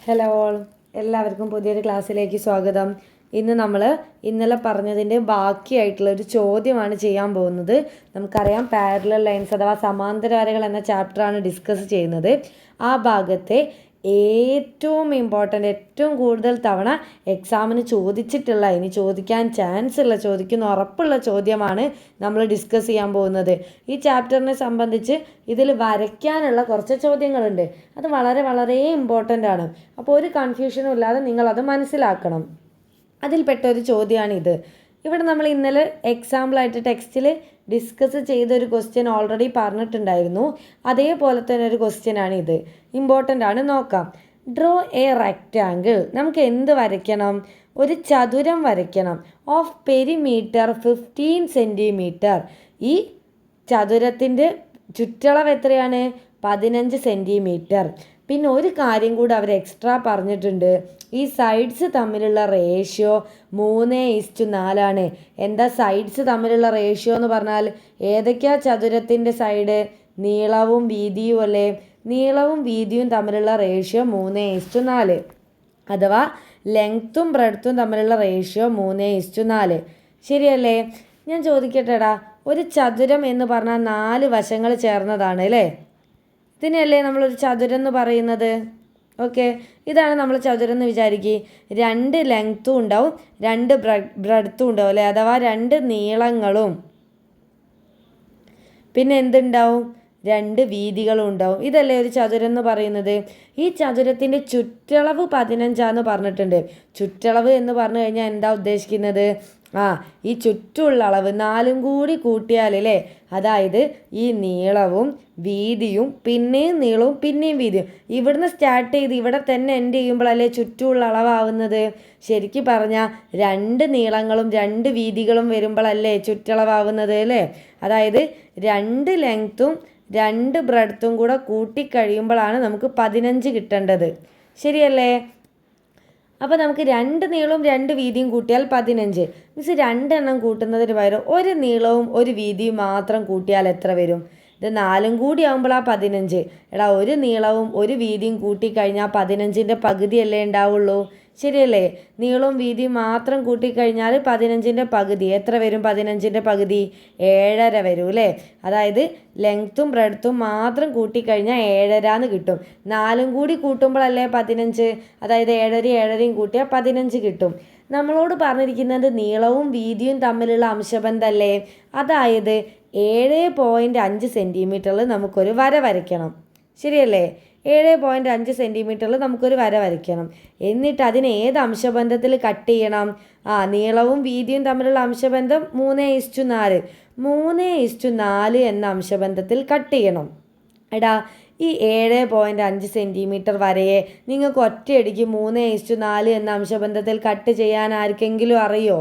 Hello all, എല്ലാവർക്കും പുതിയൊരു ക്ലാസ്സിലേക്ക് സ്വാഗതം. ഇന്ന് നമ്മൾ ഇന്നലെ പറഞ്ഞതിൻ്റെ ബാക്കിയായിട്ടുള്ള ഒരു ചോദ്യമാണ് ചെയ്യാൻ പോകുന്നത്. നമുക്കറിയാം പാരലൽ ലൈൻസ് അഥവാ സമാന്തര വരകൾ എന്ന ചാപ്റ്ററാണ് ഡിസ്കസ് ചെയ്യുന്നത്. ആ ഭാഗത്തെ ഏറ്റവും ഇമ്പോർട്ടൻ്റ്, ഏറ്റവും കൂടുതൽ തവണ എക്സാമിന് ചോദിച്ചിട്ടുള്ള, ഇനി ചോദിക്കാൻ ചാൻസ് ഉള്ള, ചോദിക്കുന്ന ഉറപ്പുള്ള ചോദ്യമാണ് നമ്മൾ ഡിസ്കസ് ചെയ്യാൻ പോകുന്നത്. ഈ ചാപ്റ്ററിനെ സംബന്ധിച്ച് ഇതിൽ വരയ്ക്കാനുള്ള കുറച്ച് ചോദ്യങ്ങളുണ്ട്. അത് വളരെ വളരെ ഇമ്പോർട്ടൻ്റ് ആണ്. അപ്പോൾ ഒരു കൺഫ്യൂഷനും ഇല്ലാതെ നിങ്ങളത് മനസ്സിലാക്കണം. അതിൽപ്പെട്ട ഒരു ചോദ്യമാണിത്. ഇവിടെ നമ്മൾ ഇന്നലെ എക്സാമ്പിളായിട്ട് ടെക്സ്റ്റിൽ ഡിസ്കസ് ചെയ്തൊരു ക്വസ്റ്റ്യൻ ഓൾറെഡി പറഞ്ഞിട്ടുണ്ടായിരുന്നു. അതേപോലെ തന്നെ ഒരു ക്വസ്റ്റ്യനാണ് ഇത്. ഇമ്പോർട്ടൻ്റ് ആണ്, നോക്കാം. Draw A rectangle. നമുക്ക് എന്ത് വരയ്ക്കണം? ഒരു ചതുരം വരയ്ക്കണം. Of perimeter 15 centimetre. ഈ ചതുരത്തിൻ്റെ ചുറ്റളവ് എത്രയാണ്? 15 സെൻറ്റിമീറ്റർ. പിന്നെ ഒരു കാര്യം കൂടി അവർ എക്സ്ട്രാ പറഞ്ഞിട്ടുണ്ട്. ഈ സൈഡ്സ് തമ്മിലുള്ള റേഷ്യോ 3:4 എന്താ സൈഡ്സ് തമ്മിലുള്ള റേഷ്യോ എന്ന് പറഞ്ഞാൽ ഏതൊക്കെയാ ചതുരത്തിൻ്റെ സൈഡ്? നീളവും വീതിയും അല്ലേ? നീളവും വീതിയും തമ്മിലുള്ള റേഷ്യോ 3:4, അഥവാ ലെങ്ത്തും ബ്രെഡ്ത്തും തമ്മിലുള്ള റേഷ്യോ 3:4. ശരിയല്ലേ? ഞാൻ ചോദിക്കട്ടെടാ, ഒരു ചതുരം എന്ന് പറഞ്ഞാൽ 4 വശങ്ങൾ ചേർന്നതാണ് അല്ലേ? ഇതിനല്ലേ നമ്മളൊരു ചതുരം എന്ന് പറയുന്നത്. ഓക്കെ, ഇതാണ് നമ്മൾ ചതുരം എന്ന് വിചാരിക്കുക. 2 ലെങ്ത്തും ഉണ്ടാവും, 2 ബ്രെഡ്ത്തും ഉണ്ടാവും അല്ലേ? അഥവാ 2 നീളങ്ങളും പിന്നെ എന്തുണ്ടാവും? 2 വീതികളും ഉണ്ടാവും. ഇതല്ലേ ഒരു ചതുരം എന്ന് പറയുന്നത്. ഈ ചതുരത്തിൻ്റെ ചുറ്റളവ് 15 പറഞ്ഞിട്ടുണ്ട്. ചുറ്റളവ് എന്ന് പറഞ്ഞു കഴിഞ്ഞാൽ എന്താ ഉദ്ദേശിക്കുന്നത്? ഈ ചുറ്റുമുള്ള അളവ് 4 കൂടി കൂട്ടിയാൽ അല്ലേ? അതായത് ഈ നീളവും വീതിയും പിന്നെയും നീളവും പിന്നെയും വീതിയും ഇവിടുന്ന് സ്റ്റാർട്ട് ചെയ്ത് ഇവിടെ തന്നെ എൻഡ് ചെയ്യുമ്പോഴല്ലേ ചുറ്റുമുള്ള അളവാവുന്നത്. ശരിക്കും പറഞ്ഞാൽ 2 നീളങ്ങളും 2 വീതികളും വരുമ്പോഴല്ലേ ചുറ്റളവാവുന്നത് അല്ലേ? അതായത് 2 ലെങ്ത്തും 2 ബ്രെഡ്ത്തും കൂടെ കൂട്ടിക്കഴിയുമ്പോഴാണ് നമുക്ക് 15 കിട്ടേണ്ടത്. ശരിയല്ലേ? അപ്പോൾ നമുക്ക് 2 നീളവും 2 വീതിയും കൂട്ടിയാൽ 15. മീൻസ് 2 എണ്ണം കൂട്ടുന്നതിന് പകരം ഒരു നീളവും ഒരു വീതിയും മാത്രം കൂട്ടിയാൽ എത്ര വരും? ഇത് 4 കൂടി ആകുമ്പോഴാണ് 15. എടാ, ഒരു നീളവും ഒരു വീതിയും കൂട്ടിക്കഴിഞ്ഞാൽ 15ൻ്റെ പകുതിയല്ലേ ഉണ്ടാവുള്ളൂ. ശരിയല്ലേ? നീളവും വീതിയും മാത്രം കൂട്ടിക്കഴിഞ്ഞാൽ 15ൻ്റെ പകുതി എത്ര വരും? 15ൻ്റെ പകുതി 7.5 വരും അല്ലേ? അതായത് ലെങ്ത്തും ബ്രെഡ്ത്തും മാത്രം കൂട്ടിക്കഴിഞ്ഞാൽ 7.5 കിട്ടും. 4 കൂടി കൂട്ടുമ്പോഴല്ലേ 15. അതായത് 7.5 കൂട്ടിയാൽ 15 കിട്ടും. നമ്മളോട് പറഞ്ഞിരിക്കുന്നത് നീളവും വീതിയും തമ്മിലുള്ള അംശബന്ധമല്ലേ? അതായത് 7.5 സെൻറ്റിമീറ്ററിൽ നമുക്കൊരു വര വരയ്ക്കണം. ശരിയല്ലേ? 7.5 സെൻറ്റിമീറ്ററിൽ നമുക്കൊരു വര വരയ്ക്കണം. എന്നിട്ട് അതിന് ഏത് അംശബന്ധത്തിൽ കട്ട് ചെയ്യണം? നീളവും വീതിയും തമ്മിലുള്ള അംശബന്ധം 3:4. 3:4 എന്ന അംശബന്ധത്തിൽ കട്ട് ചെയ്യണം. എടാ, ഈ 7.5 സെൻറ്റിമീറ്റർ വരയെ നിങ്ങൾക്ക് ഒറ്റയടിക്ക് 3:4 എന്ന അംശബന്ധത്തിൽ കട്ട് ചെയ്യാൻ ആർക്കെങ്കിലും അറിയോ?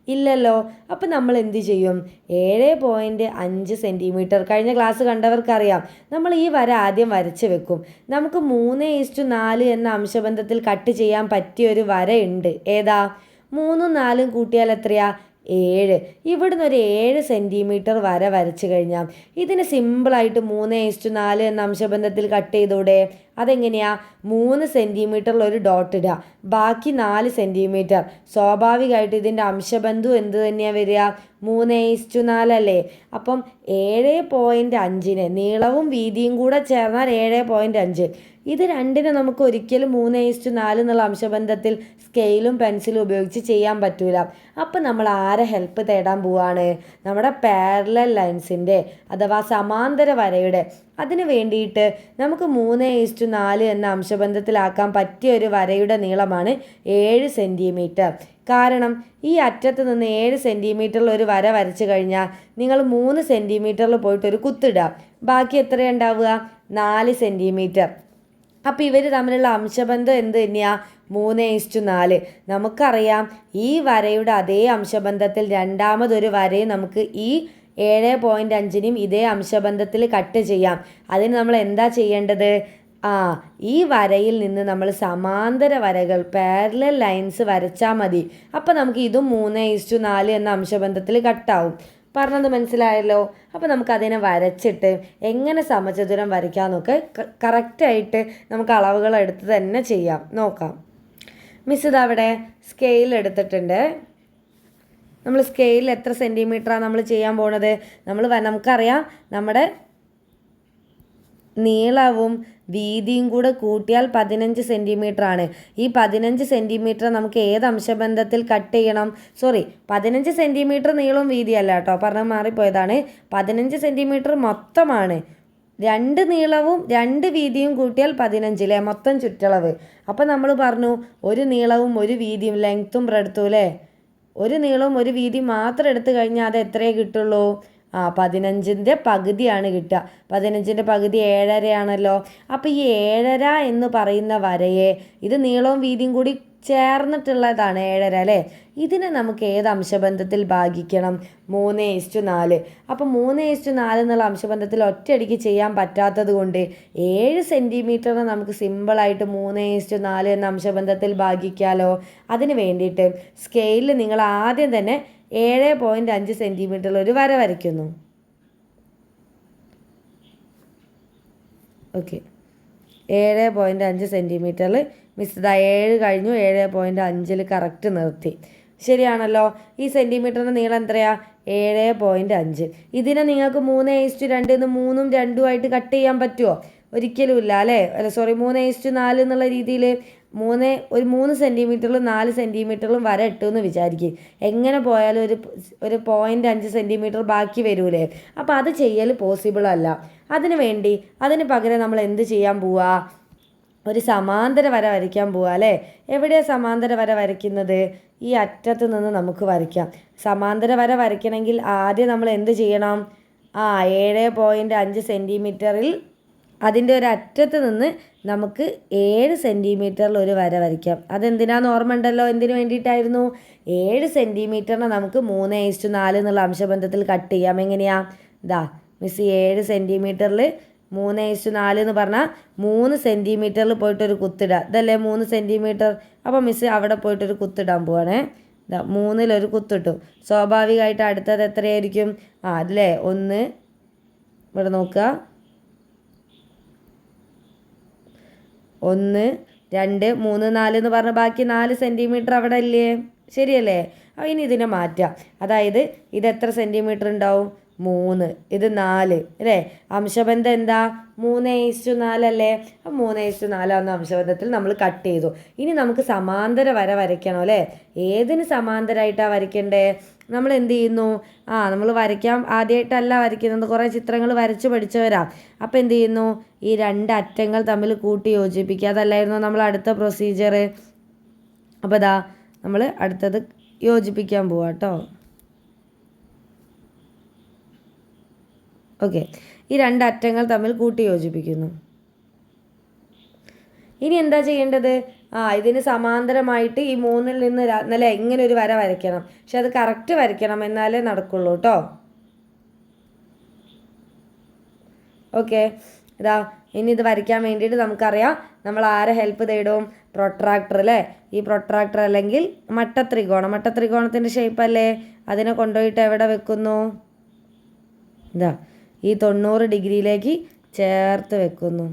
ഇല്ലല്ലോ. അപ്പം നമ്മൾ എന്ത് ചെയ്യും? 7.5 സെൻറ്റിമീറ്റർ കഴിഞ്ഞ ക്ലാസ് കണ്ടവർക്കറിയാം. നമ്മൾ ഈ വര ആദ്യം വരച്ച് വെക്കും. നമുക്ക് 3:4 എന്ന അംശബന്ധത്തിൽ കട്ട് ചെയ്യാൻ പറ്റിയ ഒരു വര ഉണ്ട്. ഏതാ? 3ഉം 4ഉം കൂട്ടിയാൽ എത്രയാ? 7. ഇവിടുന്ന് ഒരു 7 സെൻറ്റിമീറ്റർ വര വരച്ച് കഴിഞ്ഞാൽ ഇതിന് സിമ്പിളായിട്ട് 3:4 എന്ന അംശബന്ധത്തിൽ കട്ട് ചെയ്തൂടെ? അതെങ്ങനെയാ? 3 സെൻറ്റിമീറ്ററിൽ ഒരു ഡോട്ട് ഇടുക, ബാക്കി 4 സെൻറ്റിമീറ്റർ. സ്വാഭാവികമായിട്ട് ഇതിൻ്റെ അംശബന്ധം എന്ത് തന്നെയാണ് വരിക? 3:4 അല്ലേ? അപ്പം 7.5 നീളവും വീതിയും കൂടെ ചേർന്നാൽ 7.5. ഇത് രണ്ടിനും നമുക്ക് ഒരിക്കലും 3:4 എന്നുള്ള അംശബന്ധത്തിൽ സ്കെയിലും പെൻസിലും ഉപയോഗിച്ച് ചെയ്യാൻ പറ്റൂല. അപ്പം നമ്മൾ ആരെ ഹെൽപ്പ് തേടാൻ പോവാണ്? നമ്മുടെ പാരലൽ ലൈൻസിൻ്റെ അഥവാ സമാന്തര വരയുടെ. അതിന് വേണ്ടിയിട്ട് നമുക്ക് 3:4 എന്ന അംശബന്ധത്തിലാക്കാൻ പറ്റിയ ഒരു വരയുടെ നീളമാണ് 7 സെൻറ്റിമീറ്റർ. കാരണം ഈ അറ്റത്ത് നിന്ന് 7 സെൻറ്റിമീറ്ററിൽ ഒരു വര വരച്ച് കഴിഞ്ഞാൽ നിങ്ങൾ 3 സെൻറ്റിമീറ്ററിൽ പോയിട്ടൊരു കുത്തിടുക. ബാക്കി എത്രയുണ്ടാവുക? 4 സെൻറ്റിമീറ്റർ. അപ്പോൾ ഇവർ തമ്മിലുള്ള അംശബന്ധം എന്ത് തന്നെയാണ്? 3:4. നമുക്കറിയാം ഈ വരയുടെ അതേ അംശബന്ധത്തിൽ രണ്ടാമതൊരു വരയും നമുക്ക് ഈ 7.5നും ഇതേ അംശബന്ധത്തിൽ കട്ട് ചെയ്യാം. അതിന് നമ്മൾ എന്താ ചെയ്യേണ്ടത്? ഈ വരയിൽ നിന്ന് നമ്മൾ സമാന്തര വരകൾ, പാരലൽ ലൈൻസ് വരച്ചാൽ മതി. അപ്പോൾ നമുക്ക് ഇതും 3:4 എന്ന അംശബന്ധത്തിൽ കട്ടാവും. പറഞ്ഞത് മനസ്സിലായല്ലോ. അപ്പോൾ നമുക്കതിനെ വരച്ചിട്ട് എങ്ങനെ സമചതുരം വരയ്ക്കാമെന്നൊക്കെ കറക്റ്റായിട്ട് നമുക്ക് അളവുകൾ എടുത്ത് തന്നെ ചെയ്യാം. നോക്കാം. മിസ് ഇതവിടെ സ്കെയിൽ എടുത്തിട്ടുണ്ട്. നമ്മൾ സ്കെയിൽ എത്ര സെൻറ്റിമീറ്ററാണ് നമ്മൾ ചെയ്യാൻ പോണത്? നമുക്കറിയാം നമ്മുടെ നീളവും വീതിയും കൂടെ കൂട്ടിയാൽ 15 സെൻറ്റിമീറ്റർ ആണ്. ഈ 15 സെൻറ്റിമീറ്റർ നമുക്ക് ഏത് അംശബന്ധത്തിൽ കട്ട് ചെയ്യണം? 15 സെൻറ്റിമീറ്റർ നീളവും വീതിയല്ല കേട്ടോ, പറഞ്ഞ് മാറിപ്പോയതാണ്. 15 സെൻറ്റിമീറ്റർ മൊത്തമാണ്. 2 നീളവും 2 വീതിയും കൂട്ടിയാൽ 15 അല്ലേ മൊത്തം ചുറ്റളവ്. അപ്പം നമ്മൾ പറഞ്ഞു ഒരു നീളവും ഒരു വീതിയും, ലെങ്ത്തും ബ്രെഡ്ത്തും അല്ലേ, ഒരു നീളവും ഒരു വീതി മാത്രം എടുത്തു കഴിഞ്ഞാൽ അത് എത്രയേ കിട്ടുള്ളൂ? 15ൻ്റെ പകുതിയാണ് കിട്ടുക. 15ൻ്റെ പകുതി 7.5 ആണല്ലോ. അപ്പോൾ ഈ 7.5 എന്ന് പറയുന്ന വരയെ, ഇത് നീളവും വീതിയും കൂടി ചേർന്നിട്ടുള്ളതാണ് 7.5 അല്ലേ. ഇതിനെ നമുക്ക് ഏത് അംശബന്ധത്തിൽ ഭാഗിക്കണം? 3:4. അപ്പോൾ 3:4 എന്നുള്ള അംശബന്ധത്തിൽ ഒറ്റയടിക്ക് ചെയ്യാൻ പറ്റാത്തത് കൊണ്ട് 7 സെൻറ്റിമീറ്ററിന് നമുക്ക് സിമ്പിളായിട്ട് 3:4 എന്ന അംശബന്ധത്തിൽ ഭാഗിക്കാമല്ലോ. അതിന് വേണ്ടിയിട്ട് സ്കെയിലിൽ നിങ്ങൾ ആദ്യം തന്നെ 7.5 സെൻറ്റിമീറ്ററിൽ ഒരു വര വരയ്ക്കുന്നു. ഓക്കെ, 7.5 സെൻറ്റിമീറ്ററിൽ മിസ് 7 കഴിഞ്ഞു, 7.5 കറക്റ്റ് നിർത്തി. ശരിയാണല്ലോ. ഈ സെൻറ്റിമീറ്ററിൻ്റെ നീളം എത്രയാ? 7.5. ഇതിനെ നിങ്ങൾക്ക് 3:2 3ഉം 2ഉം ആയിട്ട് കട്ട് ചെയ്യാൻ പറ്റുമോ? ഒരിക്കലും ഇല്ല അല്ലേ. 3:4 എന്നുള്ള രീതിയിൽ 3 സെൻറ്റിമീറ്ററിലും 4 സെൻറ്റിമീറ്ററിലും വര ഇട്ടെന്ന് വിചാരിക്കും. എങ്ങനെ പോയാലും ഒരു 0.5 സെൻറ്റിമീറ്റർ ബാക്കി വരൂലേ. അപ്പോൾ അത് ചെയ്യൽ പോസിബിൾ അല്ല. അതിന് പകരം നമ്മൾ എന്ത് ചെയ്യാൻ പോവുക? ഒരു സമാന്തര വര വരയ്ക്കാൻ പോവുക അല്ലേ. എവിടെയാണ് സമാന്തര വര വരയ്ക്കുന്നത്? ഈ അറ്റത്ത് നിന്ന് നമുക്ക് വരയ്ക്കാം. സമാന്തര വര വരയ്ക്കണമെങ്കിൽ ആദ്യം നമ്മൾ എന്ത് ചെയ്യണം? 7.5 സെൻറ്റിമീറ്ററിൽ അതിൻ്റെ ഒരു അറ്റത്ത് നിന്ന് നമുക്ക് 7 സെൻറ്റിമീറ്ററിൽ ഒരു വര വരയ്ക്കാം. അതെന്തിനാന്ന് ഓർമ്മ ഉണ്ടല്ലോ. എന്തിനു വേണ്ടിയിട്ടായിരുന്നു? 7 സെൻറ്റിമീറ്ററിനെ നമുക്ക് 3:4 എന്നുള്ള അംശബന്ധത്തിൽ കട്ട് ചെയ്യാം. എങ്ങനെയാ? മിസ് 7 സെൻറ്റിമീറ്ററിൽ 3:4 എന്ന് പറഞ്ഞാൽ 3 സെൻറ്റിമീറ്ററിൽ പോയിട്ടൊരു കുത്തിടുക. ഇതല്ലേ 3 സെൻറ്റിമീറ്റർ. അപ്പോൾ മിസ് അവിടെ പോയിട്ടൊരു കുത്തിടാൻ പോവാണേ. 3-ൽ കുത്തിട്ടു. സ്വാഭാവികമായിട്ട് അടുത്തത് എത്രയായിരിക്കും? അതില്ലേ 1, ഇവിടെ നോക്കുക, 1, 2, 3, 4 എന്ന് പറഞ്ഞാൽ ബാക്കി 4 സെൻറ്റിമീറ്റർ അവിടെ ഇല്ലേ? ശരിയല്ലേ. ഇനി ഇതിനെ മാറ്റാം. അതായത് ഇത് എത്ര സെൻറ്റിമീറ്റർ ഉണ്ടാവും? 3, ഇത് 4 അല്ലേ. അംശബന്ധം എന്താ? 3:4 അല്ലേ. 3:4 എന്ന അംശബന്ധത്തിൽ നമ്മൾ കട്ട് ചെയ്തു. ഇനി നമുക്ക് സമാന്തര വര വരയ്ക്കണം അല്ലേ. ഏതിന് സമാന്തരമായിട്ടാണ് വരയ്ക്കണ്ടേ? നമ്മൾ എന്ത് ചെയ്യുന്നു? നമ്മൾ വരയ്ക്കാൻ ആദ്യമായിട്ടല്ല വരയ്ക്കുന്നത്, കുറേ ചിത്രങ്ങൾ വരച്ച് പഠിച്ചവരാ. അപ്പോൾ എന്ത് ചെയ്യുന്നു? ഈ 2 അറ്റങ്ങൾ തമ്മിൽ കൂട്ടി യോജിപ്പിക്കുക. അതല്ലായിരുന്നു നമ്മൾ അടുത്ത പ്രൊസീജിയർ. അപ്പോൾ നമ്മൾ അടുത്തത് യോജിപ്പിക്കാൻ പോവാം കേട്ടോ. ഓക്കെ, ഈ 2 അറ്റങ്ങൾ തമ്മിൽ കൂട്ടി യോജിപ്പിക്കുന്നു. ഇനി എന്താ ചെയ്യേണ്ടത്? ഇതിന് സമാന്തരമായിട്ട് ഈ 3-ൽ നിന്ന് നല്ല ഇങ്ങനെ ഒരു വര വരയ്ക്കണം. പക്ഷെ അത് കറക്റ്റ് വരയ്ക്കണം, എന്നാലേ നടക്കുള്ളൂ കേട്ടോ. ഓക്കെ, ഇനി ഇത് വരയ്ക്കാൻ വേണ്ടിയിട്ട് നമുക്കറിയാം നമ്മൾ ആരെ ഹെൽപ്പ് തേടും? പ്രൊട്രാക്ടർ അല്ലേ. ഈ പ്രൊട്രാക്ടർ അല്ലെങ്കിൽ മട്ടത്രികോണത്തിൻ്റെ ഷേപ്പ് അല്ലേ. അതിനെ കൊണ്ടുപോയിട്ട് എവിടെ വെക്കുന്നു? ഈ 90 ഡിഗ്രിയിലേക്ക് ചേർത്ത് വെക്കുന്നു.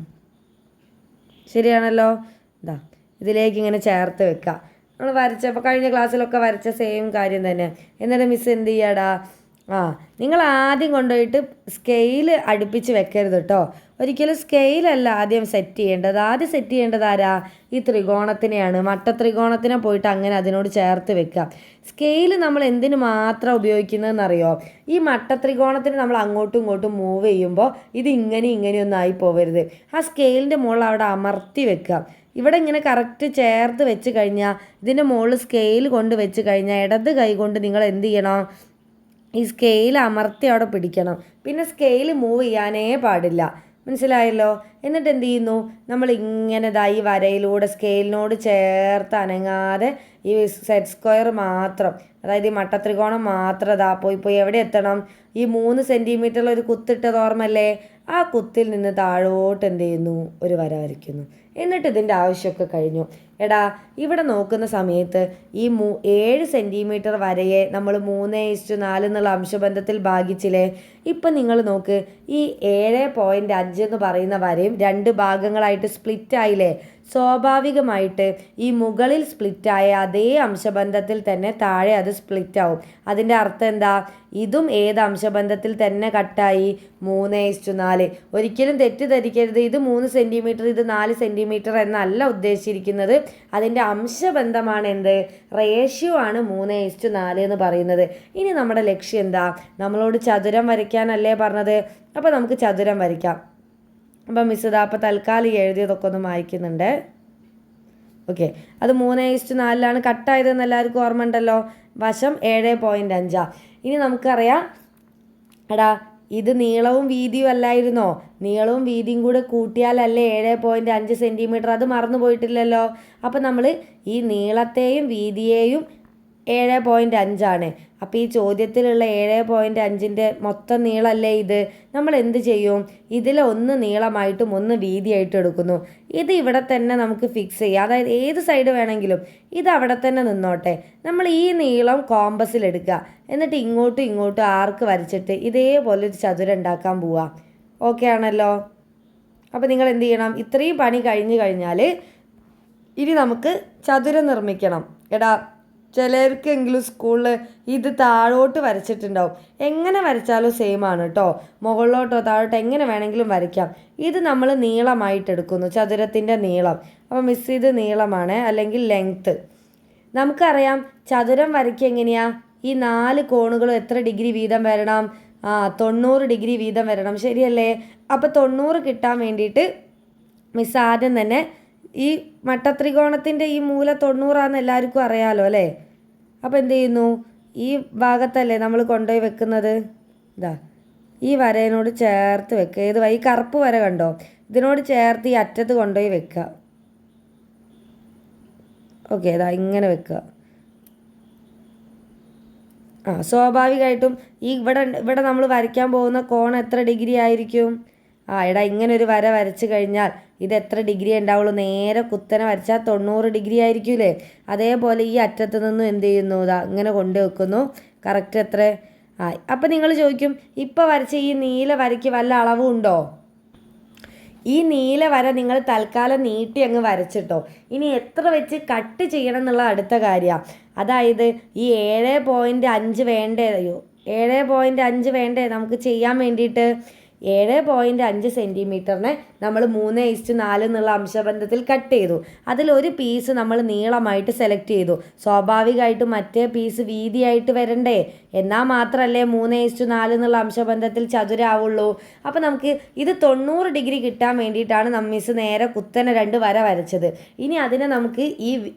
ശരിയാണല്ലോ. ഇതിലേക്ക് ഇങ്ങനെ ചേർത്ത് വെക്കുക. നമ്മൾ വരച്ചപ്പോൾ കഴിഞ്ഞ ക്ലാസ്സിലൊക്കെ വരച്ച സെയിം കാര്യം തന്നെ. എന്നിട്ട് മിസ് എന്ത് ചെയ്യാടാ? നിങ്ങൾ ആദ്യം കൊണ്ടുപോയിട്ട് സ്കെയിൽ അടുപ്പിച്ച് വെക്കരുത് കേട്ടോ. ഒരിക്കലും സ്കെയിലല്ല ആദ്യം സെറ്റ് ചെയ്യേണ്ടത്. ആദ്യം സെറ്റ് ചെയ്യേണ്ടത് ആരാ? ഈ ത്രികോണത്തിനെയാണ്. മട്ടത്രികോണത്തിനെ പോയിട്ട് അങ്ങനെ അതിനോട് ചേർത്ത് വെക്കുക. സ്കെയിൽ നമ്മൾ എന്തിനു മാത്രം ഉപയോഗിക്കുന്നതെന്നറിയോ? ഈ മട്ടത്രികോണത്തിന് നമ്മൾ അങ്ങോട്ടും ഇങ്ങോട്ടും മൂവ് ചെയ്യുമ്പോൾ ഇത് ഇങ്ങനെയൊന്നും ആയി പോവരുത്. ആ സ്കെയിലിൻ്റെ മുകളിൽ അവിടെ അമർത്തി വെക്കുക. ഇവിടെ ഇങ്ങനെ കറക്റ്റ് ചേർത്ത് വെച്ച് കഴിഞ്ഞാൽ ഇതിൻ്റെ മുകളിൽ സ്കെയിൽ കൊണ്ട് വെച്ച് കഴിഞ്ഞാൽ ഇടത് കൈ കൊണ്ട് നിങ്ങൾ എന്ത് ചെയ്യണം? ഈ സ്കെയിൽ അമർത്തി അവിടെ പിടിക്കണം. പിന്നെ സ്കെയിൽ മൂവ് ചെയ്യാനേ പാടില്ല. മനസ്സിലായല്ലോ. എന്നിട്ട് എന്ത് ചെയ്യുന്നു? നമ്മൾ ഇങ്ങനെ ഈ വരയിലൂടെ സ്കെയിലിനോട് ചേർത്ത് അനങ്ങാതെ ഈ സെറ്റ് സ്ക്വയർ മാത്രം, അതായത് ഈ മട്ടത്രികോണം മാത്രം പോയി എവിടെ എത്തണം? ഈ 3 സെൻറ്റിമീറ്ററിൽ ഒരു കുത്തിട്ടത് ഓർമ്മല്ലേ? ആ കുത്തിൽ നിന്ന് താഴോട്ട് എന്ത് ചെയ്യുന്നു? ഒരു വര വരയ്ക്കുന്നു. എന്നിട്ട് ഇതിൻ്റെ ആവശ്യമൊക്കെ കഴിഞ്ഞു. എടാ ഇവിടെ നോക്കുന്ന സമയത്ത് ഈ 7 സെൻറ്റിമീറ്റർ വരയെ നമ്മൾ 3:4 എന്നുള്ള അംശബന്ധത്തിൽ ഭാഗിച്ചില്ലേ. ഇപ്പം നിങ്ങൾ നോക്ക്, ഈ 7.5 എന്ന് പറയുന്ന വരയും 2 ഭാഗങ്ങളായിട്ട് സ്പ്ലിറ്റ് ആയില്ലേ. സ്വാഭാവികമായിട്ട് ഈ മുകളിൽ സ്പ്ലിറ്റായ അതേ അംശബന്ധത്തിൽ തന്നെ താഴെ അത് സ്പ്ലിറ്റ് ആവും. അതിൻ്റെ അർത്ഥം എന്താ? ഇതും ഏത് അംശബന്ധത്തിൽ തന്നെ കട്ടായി? 3:4. ഒരിക്കലും തെറ്റിദ്ധരിക്കരുത്, ഇത് 3 സെൻറ്റിമീറ്റർ ഇത് 4 സെൻറ്റിമീറ്റർ എന്നല്ല ഉദ്ദേശിച്ചിരിക്കുന്നത്. അതിൻ്റെ അംശബന്ധമാണ് എന്ത്? റേഷ്യോ ആണ് 3:4 എന്ന് പറയുന്നത്. ഇനി നമ്മുടെ ലക്ഷ്യം എന്താ? നമ്മളോട് ചതുരം വരയ്ക്കാനല്ലേ പറഞ്ഞത്? അപ്പോൾ നമുക്ക് ചതുരം വരയ്ക്കാം. അപ്പം മിസ് ഇതാ അപ്പോൾ തൽക്കാലം എഴുതിയതൊക്കെ ഒന്ന് വായിക്കുന്നുണ്ട്. ഓക്കെ, അത് 3:4 കട്ടായതെന്ന് എല്ലാവർക്കും ഓർമ്മ ഉണ്ടല്ലോ. വശം 7.5. ഇനി നമുക്കറിയാം, എടാ ഇത് നീളവും വീതിയും അല്ലായിരുന്നോ? നീളവും വീതിയും കൂടെ കൂട്ടിയാലല്ലേ 7.5 സെൻറ്റിമീറ്റർ. അത് മറന്നു പോയിട്ടില്ലല്ലോ. അപ്പം നമ്മൾ ഈ നീളത്തെയും വീതിയെയും 7.5 അപ്പോൾ ഈ ചോദ്യത്തിലുള്ള 7.5 മൊത്തം നീളമല്ലേ ഇത്? നമ്മൾ എന്ത് ചെയ്യും? ഇതിൽ ഒന്ന് നീളമായിട്ടും ഒന്ന് വീതിയായിട്ടും എടുക്കുന്നു. ഇത് ഇവിടെ തന്നെ നമുക്ക് ഫിക്സ് ചെയ്യാം. അതായത് ഏത് സൈഡ് വേണമെങ്കിലും ഇത് അവിടെ തന്നെ നിന്നോട്ടെ. നമ്മൾ ഈ നീളം കോമ്പസിലെടുക്കുക, എന്നിട്ട് ഇങ്ങോട്ടും ഇങ്ങോട്ടും ആർക്ക് വരച്ചിട്ട് ഇതേപോലെ ഒരു ചതുരം ഉണ്ടാക്കാൻ പോവുക. ഓക്കെ ആണല്ലോ? അപ്പോൾ നിങ്ങൾ എന്ത് ചെയ്യണം? ഇത്രയും പണി കഴിഞ്ഞ് കഴിഞ്ഞാൽ ഇനി നമുക്ക് ചതുരം നിർമ്മിക്കണം. എടാ ചിലർക്കെങ്കിലും സ്കൂളിൽ ഇത് താഴോട്ട് വരച്ചിട്ടുണ്ടാവും. എങ്ങനെ വരച്ചാലും സെയിം ആണ് കേട്ടോ. മുകളിലോട്ടോ താഴോട്ടോ എങ്ങനെ വേണമെങ്കിലും വരയ്ക്കാം. ഇത് നമ്മൾ നീളമായിട്ട് എടുക്കുന്നു, ചതുരത്തിൻ്റെ നീളം. അപ്പോൾ മിസ് ഇത് നീളമാണ്, അല്ലെങ്കിൽ ലെങ്ത്ത്. നമുക്കറിയാം ചതുരം വരയ്ക്കുക എങ്ങനെയാ? ഈ 4 കോണുകളും എത്ര ഡിഗ്രി വീതം വരണം? 90 ഡിഗ്രി വീതം വരണം, ശരിയല്ലേ? അപ്പോൾ 90 കിട്ടാൻ വേണ്ടിയിട്ട് മിസ് ആദ്യം തന്നെ ഈ മട്ടത്രികോണത്തിൻ്റെ ഈ മൂല 90 എല്ലാവർക്കും അറിയാമല്ലോ അല്ലേ. അപ്പോൾ എന്ത് ചെയ്യുന്നു? ഈ ഭാഗത്തല്ലേ നമ്മൾ കൊണ്ടുപോയി വെക്കുന്നത്. ഇതാ ഈ വരേനോട് ചേർത്ത് വെക്കുക. ഏത് ഈ കറുപ്പ് വര കണ്ടോ? ഇതിനോട് ചേർത്ത് ഈ അറ്റത്ത് കൊണ്ടുപോയി വെക്കുക. ഓക്കെ, ഇതാ ഇങ്ങനെ വെക്കുക. സ്വാഭാവികമായിട്ടും ഈ ഇവിടെ നമ്മൾ വരയ്ക്കാൻ പോകുന്ന കോൺ എത്ര ഡിഗ്രി ആയിരിക്കും? എടാ ഇങ്ങനെ ഒരു വര വരച്ച് കഴിഞ്ഞാൽ ഇത് എത്ര ഡിഗ്രി ഉണ്ടാവുള്ളൂ? നേരെ കുത്തനെ വരച്ചാൽ 90 ഡിഗ്രി ആയിരിക്കൂലേ. അതേപോലെ ഈ അറ്റത്ത് നിന്നും എന്ത് ചെയ്യുന്നു? ഇതാ ഇങ്ങനെ കൊണ്ടു വെക്കുന്നു. കറക്റ്റ് എത്ര? അപ്പം നിങ്ങൾ ചോദിക്കും, ഇപ്പോൾ വരച്ച ഈ നീല വരയ്ക്ക് വല്ല അളവും ഉണ്ടോ? ഈ നീല വര നിങ്ങൾ തൽക്കാലം നീട്ടി അങ്ങ് വരച്ചിട്ടോ. ഇനി എത്ര വെച്ച് കട്ട് ചെയ്യണം എന്നുള്ള അടുത്ത കാര്യമാണ്. അതായത് ഈ 7.5 വേണ്ടേ? 7.5 വേണ്ടേ നമുക്ക് ചെയ്യാൻ വേണ്ടിയിട്ട്? 7.5 സെൻറ്റിമീറ്ററിനെ നമ്മൾ 3:4 എന്നുള്ള അംശബന്ധത്തിൽ കട്ട് ചെയ്തു. അതിലൊരു പീസ് നമ്മൾ നീളമായിട്ട് സെലക്ട് ചെയ്തു. സ്വാഭാവികമായിട്ടും മറ്റേ പീസ് വീതിയായിട്ട് വരണ്ടേ? എന്നാൽ മാത്രമല്ലേ 3:4 എന്നുള്ള അംശബന്ധത്തിൽ ചതുരാവുള്ളൂ. അപ്പോൾ നമുക്ക് ഇത് 90 ഡിഗ്രി കിട്ടാൻ വേണ്ടിയിട്ടാണ് മിസ് നേരെ കുത്തനെ 2 വര വരച്ചത്. ഇനി അതിനെ നമുക്ക്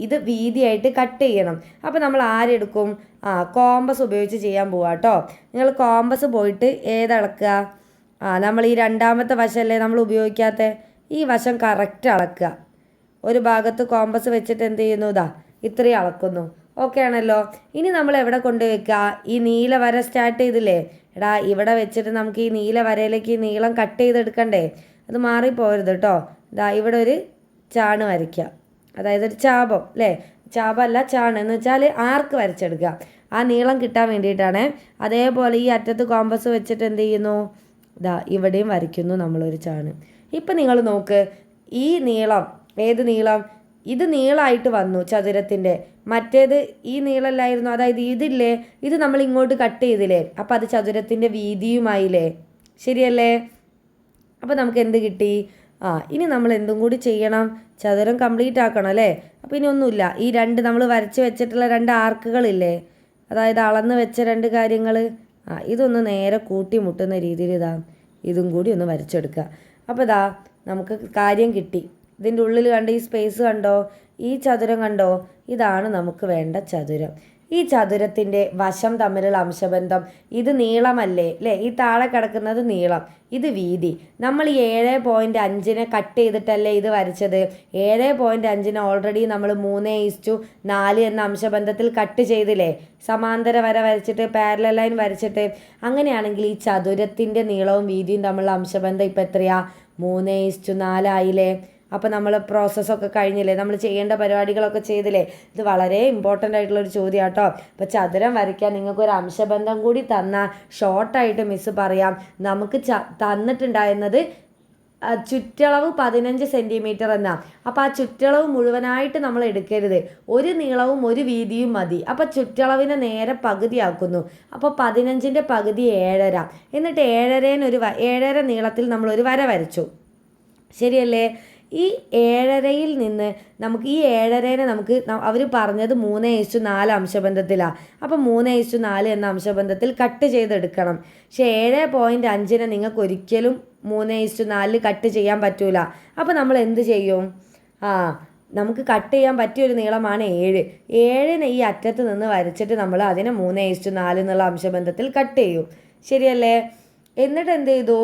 ഇത് വീതിയായിട്ട് കട്ട് ചെയ്യണം. അപ്പോൾ നമ്മൾ ആരെടുക്കും? കോമ്പസ് ഉപയോഗിച്ച് ചെയ്യാൻ പോവാം കേട്ടോ. നിങ്ങൾ കോമ്പസ് പോയിട്ട് ഏതളക്കുക? നമ്മൾ ഈ രണ്ടാമത്തെ വശമല്ലേ നമ്മൾ ഉപയോഗിക്കാത്ത, ഈ വശം കറക്റ്റ് അളക്കുക. ഒരു ഭാഗത്ത് കോമ്പസ് വെച്ചിട്ട് എന്ത് ചെയ്യുന്നു? ഇത്രയും അളക്കുന്നു. ഓക്കെ ആണല്ലോ? ഇനി നമ്മൾ എവിടെ കൊണ്ടുവയ്ക്കുക? ഈ നീല വര സ്റ്റാർട്ട് ചെയ്തില്ലേ? എടാ ഇവിടെ വെച്ചിട്ട് നമുക്ക് ഈ നീല വരയിലേക്ക് ഈ നീളം കട്ട് ചെയ്തെടുക്കണ്ടേ? അത് മാറിപ്പോരുത് കേട്ടോ. ഇവിടെ ഒരു ചാണ് വരയ്ക്കുക, അതായത് ഒരു ചാപം അല്ലേ. ചാപമല്ല, ചാണ് എന്ന് വെച്ചാൽ ആർക്ക് വരച്ചെടുക്കുക. ആ നീളം കിട്ടാൻ വേണ്ടിയിട്ടാണ്. അതേപോലെ ഈ അറ്റത്ത് കോമ്പസ് വെച്ചിട്ട് എന്ത് ചെയ്യുന്നു? ഇവിടെയും വരയ്ക്കുന്നു നമ്മളൊരു ചാണ്. ഇപ്പം നിങ്ങൾ നോക്ക്, ഈ നീളം ഏത് നീളം? ഇത് നീളമായിട്ട് വന്നു ചതുരത്തിൻ്റെ. മറ്റേത് ഈ നീളമല്ലായിരുന്നു. അതായത് ഇതില്ലേ, ഇത് നമ്മൾ ഇങ്ങോട്ട് കട്ട് ചെയ്തില്ലേ? അപ്പം അത് ചതുരത്തിൻ്റെ വീതിയുമായില്ലേ, ശരിയല്ലേ? അപ്പോൾ നമുക്ക് എന്ത് കിട്ടി? ഇനി നമ്മൾ എന്തും കൂടി ചെയ്യണം, ചതുരം കംപ്ലീറ്റ് ആക്കണം അല്ലേ. അപ്പോൾ ഇനി ഒന്നുമില്ല, ഈ 2 നമ്മൾ വരച്ച് വെച്ചിട്ടുള്ള 2 ആർക്കുകളില്ലേ, അതായത് അളന്ന് വെച്ച 2 കാര്യങ്ങൾ, ഇതൊന്ന് നേരെ കൂട്ടിമുട്ടുന്ന രീതിയിൽ ഇതും കൂടി ഒന്ന് വരച്ചെടുക്കുക. അപ്പോൾ നമുക്ക് കാര്യം കിട്ടി. ഇതിൻ്റെ ഉള്ളിൽ കണ്ട ഈ സ്പേസ് കണ്ടോ? ഈ ചതുരം കണ്ടോ? ഇതാണ് നമുക്ക് വേണ്ട ചതുരം. ഈ ചതുരത്തിൻ്റെ വശം തമ്മിലുള്ള അംശബന്ധം, ഇത് നീളമല്ലേ അല്ലേ? ഈ താഴെ കിടക്കുന്നത് നീളം, ഇത് വീതി. നമ്മൾ ഈ 7.5 കട്ട് ചെയ്തിട്ടല്ലേ ഇത് വരച്ചത്. 7.5 ഓൾറെഡി നമ്മൾ 3:4 എന്ന അംശബന്ധത്തിൽ കട്ട് ചെയ്തില്ലേ, സമാന്തര വര വരച്ചിട്ട്, പാരലൽ ലൈൻ വരച്ചിട്ട്. അങ്ങനെയാണെങ്കിൽ ഈ ചതുരത്തിൻ്റെ നീളവും വീതിയും തമ്മിലുള്ള അംശബന്ധം ഇപ്പം എത്രയാ? 3:4 ആയില്ലേ. അപ്പോൾ നമ്മൾ പ്രോസസ്സൊക്കെ കഴിഞ്ഞില്ലേ, നമ്മൾ ചെയ്യേണ്ട പരിപാടികളൊക്കെ ചെയ്തില്ലേ? ഇത് വളരെ ഇമ്പോർട്ടൻ്റ് ആയിട്ടുള്ളൊരു ചോദ്യം കേട്ടോ. അപ്പോൾ ചതുരം വരയ്ക്കാൻ നിങ്ങൾക്കൊരു അംശബന്ധം കൂടി തന്നാൽ ഷോർട്ടായിട്ട് മിസ്സ് പറയാം. നമുക്ക് തന്നിട്ടുണ്ടായിരുന്നത് ചുറ്റളവ് 15 സെൻറ്റിമീറ്റർ എന്നാണ്. അപ്പോൾ ആ ചുറ്റളവ് മുഴുവനായിട്ട് നമ്മൾ എടുക്കരുത്, ഒരു നീളവും ഒരു വീതിയും മതി. അപ്പോൾ ചുറ്റളവിനെ നേരെ പകുതിയാക്കുന്നു. അപ്പോൾ 15ൻ്റെ പകുതി 7.5, എന്നിട്ട് 7.5 നീളത്തിൽ നമ്മളൊരു വര വരച്ചു. ശരിയല്ലേ? ഈ 7.5-യിൽ നിന്ന് നമുക്ക് ഈ 7.5-നെ നമുക്ക് അവർ പറഞ്ഞത് 3:4 അംശബന്ധത്തിലാണ്. അപ്പോൾ 3:4 എന്ന അംശബന്ധത്തിൽ കട്ട് ചെയ്തെടുക്കണം. പക്ഷേ 7.5-നെ നിങ്ങൾക്ക് ഒരിക്കലും 3:4 കട്ട് ചെയ്യാൻ പറ്റൂല. അപ്പോൾ നമ്മൾ എന്ത് ചെയ്യും? നമുക്ക് കട്ട് ചെയ്യാൻ പറ്റിയൊരു നീളമാണ് 7. 7-നെ ഈ അറ്റത്ത് നിന്ന് വരച്ചിട്ട് നമ്മൾ അതിനെ 3:4 എന്നുള്ള അംശബന്ധത്തിൽ കട്ട് ചെയ്യും. ശരിയല്ലേ? എന്നിട്ട് എന്ത് ചെയ്തു?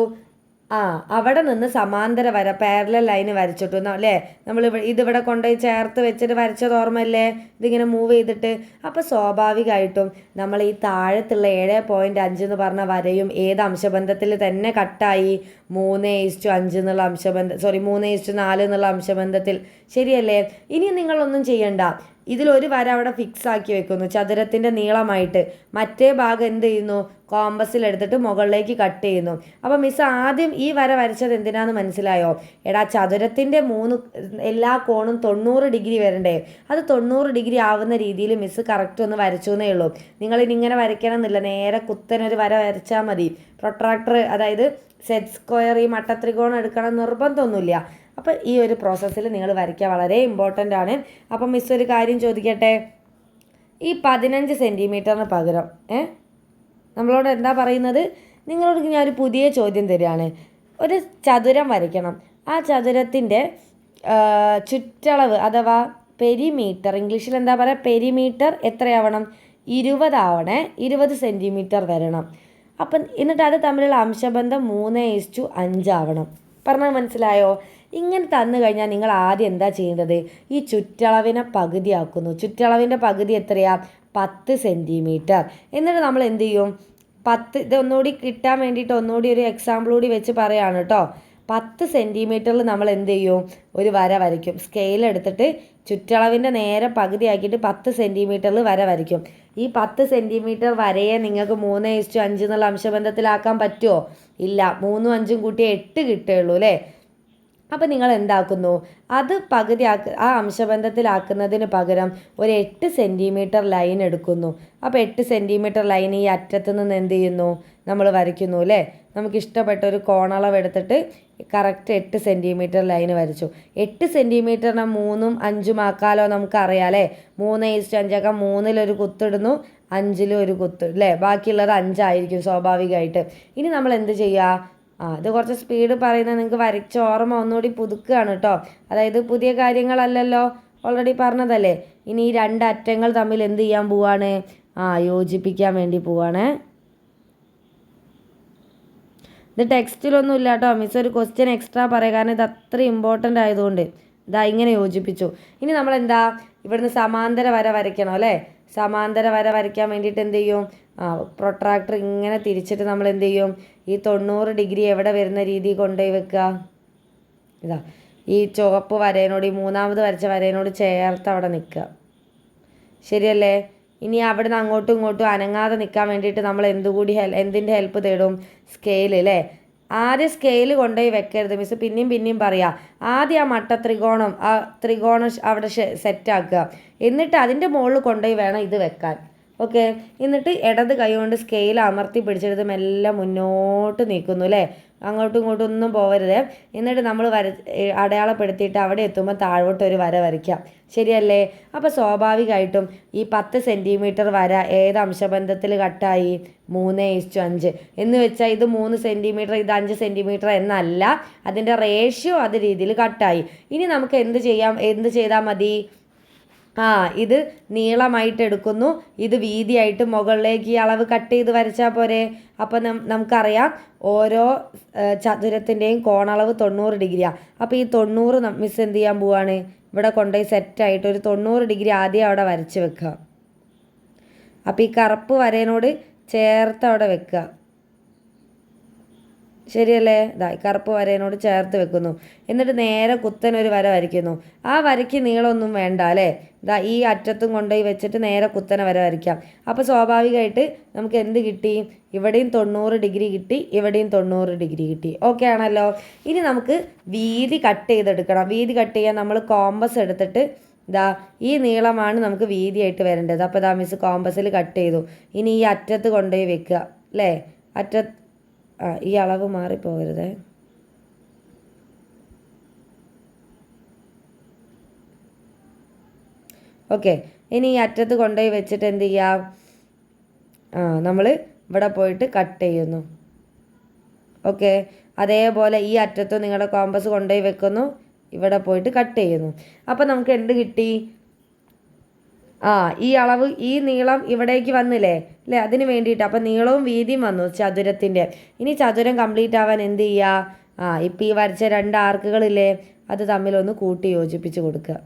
അവിടെ നിന്ന് സമാന്തര വര, പാരലൽ ലൈന് വരച്ചിട്ടു അല്ലേ? നമ്മൾ ഇതിവിടെ കൊണ്ടുപോയി ചേർത്ത് വെച്ചിട്ട് വരച്ചത് ഓർമ്മയല്ലേ? ഇതിങ്ങനെ മൂവ് ചെയ്തിട്ട്. അപ്പോൾ സ്വാഭാവികമായിട്ടും നമ്മൾ ഈ താഴത്തുള്ള 7.5 എന്ന് പറഞ്ഞ വരയും ഏത് അംശബന്ധത്തിൽ തന്നെ കട്ടായി? 3:5 എന്നുള്ള 3:4 എന്നുള്ള അംശബന്ധത്തിൽ. ശരിയല്ലേ? ഇനി നിങ്ങളൊന്നും ചെയ്യണ്ട. ഇതിലൊരു വര അവിടെ ഫിക്സ് ആക്കി വെക്കുന്നു ചതുരത്തിൻ്റെ നീളമായിട്ട്. മറ്റേ ഭാഗം എന്ത് ചെയ്യുന്നു? കോമ്പസിലെടുത്തിട്ട് മുകളിലേക്ക് കട്ട് ചെയ്യുന്നു. അപ്പോൾ മിസ് ആദ്യം ഈ വര വരച്ചത് എന്തിനാന്ന് മനസ്സിലായോ? എടാ, ചതുരത്തിൻ്റെ എല്ലാ കോണും 90 ഡിഗ്രി വരണ്ടേ? അത് 90 ഡിഗ്രി ആവുന്ന രീതിയിൽ മിസ് കറക്റ്റ് ഒന്ന് വരച്ചു എന്നേ ഉള്ളൂ. നിങ്ങളിങ്ങനെ വരയ്ക്കണം എന്നില്ല, നേരെ കുത്തനൊരു വര വരച്ചാൽ മതി. പ്രൊട്രാക്ടർ, അതായത് സെറ്റ് സ്ക്വയർ, ഈ മട്ടത്രികോണം എടുക്കണം നിർബന്ധമൊന്നുമില്ല. അപ്പോൾ ഈ ഒരു പ്രോസസ്സിൽ നിങ്ങൾ വരയ്ക്കുക വളരെ ഇമ്പോർട്ടൻ്റ് ആണ്. അപ്പം മിസ് ഒരു കാര്യം ചോദിക്കട്ടെ, ഈ 15 സെൻറ്റിമീറ്ററിന് പകരം നമ്മളോട് എന്താ പറയുന്നത്? നിങ്ങളോട് ഞാൻ ഒരു പുതിയ ചോദ്യം തരികയാണ്. ഒരു ചതുരം വരയ്ക്കണം. ആ ചതുരത്തിൻ്റെ ചുറ്റളവ് അഥവാ പെരിമീറ്റർ, ഇംഗ്ലീഷിൽ എന്താ പറയുക? പെരിമീറ്റർ എത്രയാവണം? 20 ആവണേ. 20 സെൻറ്റിമീറ്റർ വരണം. അപ്പം എന്നിട്ട് അത് തമ്മിലുള്ള അംശബന്ധം 3:5 ആവണം. പറഞ്ഞാൽ മനസ്സിലായോ? ഇങ്ങനെ തന്നു കഴിഞ്ഞാൽ നിങ്ങൾ ആദ്യം എന്താ ചെയ്യേണ്ടത്? ഈ ചുറ്റളവിനെ പകുതിയാക്കുന്നു. ചുറ്റളവിൻ്റെ പകുതി എത്രയാ? 10 സെൻറ്റിമീറ്റർ. എന്നിട്ട് നമ്മൾ എന്ത് ചെയ്യും? 10, ഇത് ഒന്നുകൂടി കിട്ടാൻ വേണ്ടിയിട്ട് ഒന്നുകൂടി ഒരു എക്സാമ്പിൾ കൂടി വെച്ച് പറയുകയാണ് കേട്ടോ. 10 സെൻറ്റിമീറ്ററിൽ നമ്മൾ എന്ത് ചെയ്യും? ഒരു വര വരയ്ക്കും. സ്കെയിൽ എടുത്തിട്ട് ചുറ്റളവിൻ്റെ നേരെ പകുതിയാക്കിയിട്ട് 10 സെൻറ്റിമീറ്ററിൽ വര വരയ്ക്കും. ഈ 10 സെൻറ്റിമീറ്റർ വരയെ നിങ്ങൾക്ക് 3:5 എന്നുള്ള അംശബന്ധത്തിലാക്കാൻ പറ്റുമോ? ഇല്ല. 3ഉം 5ഉം കൂട്ടി 8 കിട്ടുകയുള്ളൂ അല്ലേ? അപ്പോൾ നിങ്ങൾ എന്താക്കുന്നു? അത് ആ അംശബന്ധത്തിലാക്കുന്നതിന് പകരം ഒരു 8 സെൻറ്റിമീറ്റർ ലൈൻ എടുക്കുന്നു. അപ്പോൾ 8 സെൻറ്റിമീറ്റർ ലൈൻ ഈ അറ്റത്ത് നിന്ന് എന്ത് ചെയ്യുന്നു? നമ്മൾ വരയ്ക്കുന്നു അല്ലേ? നമുക്ക് ഇഷ്ടപ്പെട്ട ഒരു കോണളവ് എടുത്തിട്ട് കറക്റ്റ് 8 സെൻറ്റിമീറ്റർ ലൈൻ വരച്ചു. 8 സെൻറ്റിമീറ്ററിനെ 3ഉം 5ഉം ആക്കാലോ? നമുക്കറിയാം അല്ലേ? 3:5 3-ലൊരു കുത്തിടുന്നു, 5-ലൊരു കുത്ത് അല്ലേ? ബാക്കിയുള്ളത് 5 ആയിരിക്കും സ്വാഭാവികമായിട്ട്. ഇനി നമ്മൾ എന്ത് ചെയ്യുക? ഇത് കുറച്ച് സ്പീഡ് പറയുന്നത് നിങ്ങൾക്ക് വരച്ച ഓർമ്മ ഒന്നുകൂടി പുതുക്കുകയാണ് കേട്ടോ. അതായത് പുതിയ കാര്യങ്ങളല്ലല്ലോ, ഓൾറെഡി പറഞ്ഞതല്ലേ. ഇനി ഈ 2 അറ്റങ്ങൾ തമ്മിൽ എന്ത് ചെയ്യാൻ പോവാണ്? യോജിപ്പിക്കാൻ വേണ്ടി പോവാണ്. ഇത് ടെക്സ്റ്റിലൊന്നും ഇല്ല കേട്ടോ. മിസ് ഒരു ക്വസ്റ്റ്യൻ എക്സ്ട്രാ പറയാം, കാരണം ഇത് അത്ര ഇമ്പോർട്ടൻ്റ് ആയതുകൊണ്ട്. ഇങ്ങനെ യോജിപ്പിച്ചു. ഇനി നമ്മളെന്താ? ഇവിടുന്ന് സമാന്തര വര വരയ്ക്കണം അല്ലേ? സമാന്തര വര വരയ്ക്കാൻ വേണ്ടിയിട്ട് എന്ത് ചെയ്യും? പ്രൊട്രാക്ടർ ഇങ്ങനെ തിരിച്ചിട്ട് നമ്മൾ എന്ത് ചെയ്യും? ഈ 90 ഡിഗ്രി എവിടെ വരുന്ന രീതി കൊണ്ടുപോയി വെക്കുക. ഈ ചുവപ്പ് വരേനോട്, ഈ 3ാമത് വരച്ച വരേനോട് ചേർത്ത് അവിടെ നിൽക്കുക. ശരിയല്ലേ? ഇനി അവിടെ നിന്ന് അങ്ങോട്ടും ഇങ്ങോട്ടും അനങ്ങാതെ നിൽക്കാൻ വേണ്ടിയിട്ട് നമ്മൾ എന്തിൻ്റെ ഹെൽപ്പ് തേടും? സ്കെയിൽ അല്ലേ? ആദ്യം സ്കെയിൽ കൊണ്ടുപോയി വെക്കരുത്. മിസ് പിന്നെയും പറയാം. ആദ്യം ആ ത്രികോണം അവിടെ സെറ്റാക്കുക. എന്നിട്ട് അതിൻ്റെ മുകളിൽ കൊണ്ടുപോയി വേണം ഇത് വെക്കാൻ. ഓക്കെ? എന്നിട്ട് ഇടത് കൈ കൊണ്ട് സ്കെയിൽ അമർത്തി പിടിച്ചെടുത്ത് മെല്ലെ മുന്നോട്ട് നീക്കുന്നു അല്ലേ? അങ്ങോട്ടും ഇങ്ങോട്ടും ഒന്നും പോകരുത്. എന്നിട്ട് നമ്മൾ അടയാളപ്പെടുത്തിയിട്ട് അവിടെ എത്തുമ്പോൾ താഴോട്ട് ഒരു വര വരയ്ക്കാം. ശരിയല്ലേ? അപ്പോൾ സ്വാഭാവികമായിട്ടും ഈ 10 സെൻറ്റിമീറ്റർ വര ഏത് അംശബന്ധത്തിൽ കട്ടായി? 3:5 എന്ന് വെച്ചാൽ ഇത് 3 സെൻറ്റിമീറ്റർ, ഇത് 5 സെൻറ്റിമീറ്റർ എന്നല്ല, അതിൻ്റെ റേഷ്യോ അത് രീതിയിൽ കട്ടായി. ഇനി നമുക്ക് എന്ത് ചെയ്താൽ മതി? ഇത് നീളമായിട്ട് എടുക്കുന്നു, ഇത് വീതിയായിട്ട് മുകളിലേക്ക് ഈ അളവ് കട്ട് ചെയ്ത് വരച്ചാൽ പോരെ? അപ്പോൾ നമുക്കറിയാം ഓരോ ചതുരത്തിൻ്റെയും കോണളവ് 90 ഡിഗ്രിയാണ്. അപ്പോൾ ഈ 90 മിസ് എന്ത് ചെയ്യാൻ പോവാണ്? ഇവിടെ കൊണ്ടുപോയി സെറ്റായിട്ട് ഒരു 90 ഡിഗ്രി ആദ്യം അവിടെ വരച്ച് വെക്കുക. അപ്പോൾ ഈ കറുപ്പ് വരേനോട് ചേർത്ത് അവിടെ വെക്കുക. ശരിയല്ലേ? ഇതാ കറുപ്പ് വരേനോട് ചേർത്ത് വെക്കുന്നു. എന്നിട്ട് നേരെ കുത്തനൊരു വര വരയ്ക്കുന്നു. ആ വരയ്ക്ക് നീളമൊന്നും വേണ്ട അല്ലേ? ഇതാ ഈ അറ്റത്തും കൊണ്ടുപോയി വെച്ചിട്ട് നേരെ കുത്തനെ വര വരയ്ക്കാം. അപ്പോൾ സ്വാഭാവികമായിട്ട് നമുക്ക് എന്ത് കിട്ടി? ഇവിടെയും 90 ഡിഗ്രി കിട്ടി, ഇവിടെയും 90 ഡിഗ്രി കിട്ടി. ഓക്കെ ആണല്ലോ. ഇനി നമുക്ക് വീതി കട്ട് ചെയ്തെടുക്കണം. വീതി കട്ട് ചെയ്യാൻ നമ്മൾ കോമ്പസ് എടുത്തിട്ട് ഇതാ ഈ നീളമാണ് നമുക്ക് വീതിയായിട്ട് വരേണ്ടത്. അപ്പോൾ ഇതാ മിസ് കോമ്പസിൽ കട്ട് ചെയ്തു. ഇനി ഈ അറ്റത്ത് കൊണ്ടുപോയി വെക്കുക അല്ലേ? ഈ അളവ് മാറിപ്പോകരുതേ. ഓക്കെ, ഇനി ഈ അറ്റത്ത് കൊണ്ടുപോയി വെച്ചിട്ട് എന്ത് ചെയ്യാം? നമ്മൾ ഇവിടെ പോയിട്ട് കട്ട് ചെയ്യുന്നു. ഓക്കെ, അതേപോലെ ഈ അറ്റത്ത് നിങ്ങളുടെ കോമ്പസ് കൊണ്ടുപോയി വെക്കുന്നു, ഇവിടെ പോയിട്ട് കട്ട് ചെയ്യുന്നു. അപ്പം നമുക്ക് എന്ത് കിട്ടി? ഈ അളവ് ഈ നീളം ഇവിടേക്ക് വന്നില്ലേ അല്ലേ? അതിന് വേണ്ടിയിട്ട് അപ്പം നീളവും വീതിയും വന്നു ചതുരത്തിൻ്റെ. ഇനി ചതുരം കംപ്ലീറ്റ് ആവാൻ എന്ത് ചെയ്യുക? ഇപ്പം ഈ വരച്ച 2 ആർക്കുകളില്ലേ, അത് തമ്മിലൊന്ന് കൂട്ടി യോജിപ്പിച്ച് കൊടുക്കുക.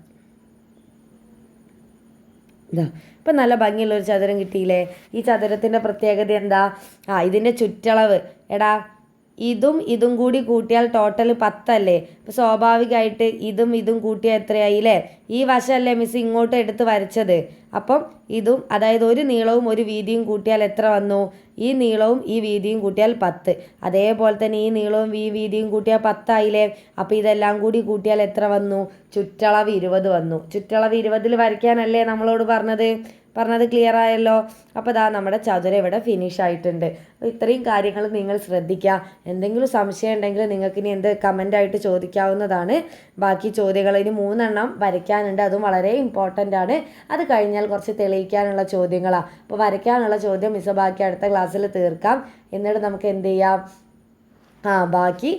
ഇതാ ഇപ്പം നല്ല ഭംഗിയുള്ളൊരു ചതുരം കിട്ടിയില്ലേ? ഈ ചതുരത്തിൻ്റെ പ്രത്യേകത എന്താ? ഇതിൻ്റെ ചുറ്റളവ് ഇതും കൂടി കൂട്ടിയാൽ ടോട്ടൽ 10 അല്ലേ? അപ്പോൾ സ്വാഭാവികമായിട്ട് ഇതും കൂട്ടിയാൽ എത്രയായി അല്ലേ? ഈ വശമല്ലേ മിസ് ഇങ്ങോട്ട് എടുത്ത് വരച്ചത്. അപ്പം ഇതും, അതായത് ഒരു നീളവും ഒരു വീതിയും കൂട്ടിയാൽ എത്ര വന്നു? ഈ നീളവും ഈ വീതിയും കൂട്ടിയാൽ 10. അതേപോലെ തന്നെ ഈ നീളവും ഈ വീതിയും കൂട്ടിയാൽ 10 ആയില്ലേ? അപ്പോൾ ഇതെല്ലാം കൂടി കൂട്ടിയാൽ എത്ര വന്നു? ചുറ്റളവ് 20 വന്നു. ചുറ്റളവ് 20ൽ വരയ്ക്കാനല്ലേ നമ്മളോട് പറഞ്ഞത് ക്ലിയർ ആയല്ലോ. അപ്പോൾ ഇതാ നമ്മുടെ ചതുരം ഇവിടെ ഫിനിഷ് ആയിട്ടുണ്ട്. അപ്പോൾ ഇത്രയും കാര്യങ്ങൾ നിങ്ങൾ ശ്രദ്ധിക്കുക. എന്തെങ്കിലും സംശയം ഉണ്ടെങ്കിൽ നിങ്ങൾക്ക് ഇനി കമൻ്റായിട്ട് ചോദിക്കാവുന്നതാണ്. ബാക്കി ചോദ്യങ്ങൾ ഇനി 3 എണ്ണം വരയ്ക്കാനുണ്ട്, അതും വളരെ ഇമ്പോർട്ടൻ്റ് ആണ്. അത് കഴിഞ്ഞാൽ കുറച്ച് തെളിയിക്കാനുള്ള ചോദ്യങ്ങളാണ്. അപ്പോൾ വരയ്ക്കാനുള്ള ചോദ്യം മിസ് ബാക്കി അടുത്ത ക്ലാസ്സിൽ തീർക്കാം. എന്നിട്ട് നമുക്ക് എന്ത് ചെയ്യാം? ബാക്കി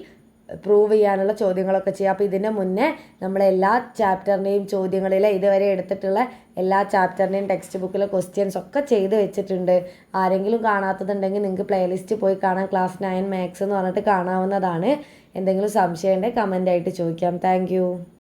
പ്രൂവ് ചെയ്യാനുള്ള ചോദ്യങ്ങളൊക്കെ ചെയ്യാം. അപ്പോൾ ഇതിന് മുന്നേ നമ്മളെല്ലാ ചാപ്റ്ററിൻ്റെയും ചോദ്യങ്ങളിൽ ഇതുവരെ എടുത്തിട്ടുള്ള എല്ലാ ചാപ്റ്ററിൻ്റെയും ടെക്സ്റ്റ് ബുക്കിലെ ക്വസ്റ്റ്യൻസ് ഒക്കെ ചെയ്ത് വെച്ചിട്ടുണ്ട്. ആരെങ്കിലും കാണാത്തതുണ്ടെങ്കിൽ നിങ്ങൾക്ക് പ്ലേലിസ്റ്റ് പോയി കാണാം. ക്ലാസ് 9 മാത്സ് എന്ന് പറഞ്ഞിട്ട് കാണാവുന്നതാണ്. എന്തെങ്കിലും സംശയം ഉണ്ടെങ്കിൽ കമൻ്റായിട്ട് ചോദിക്കാം. താങ്ക്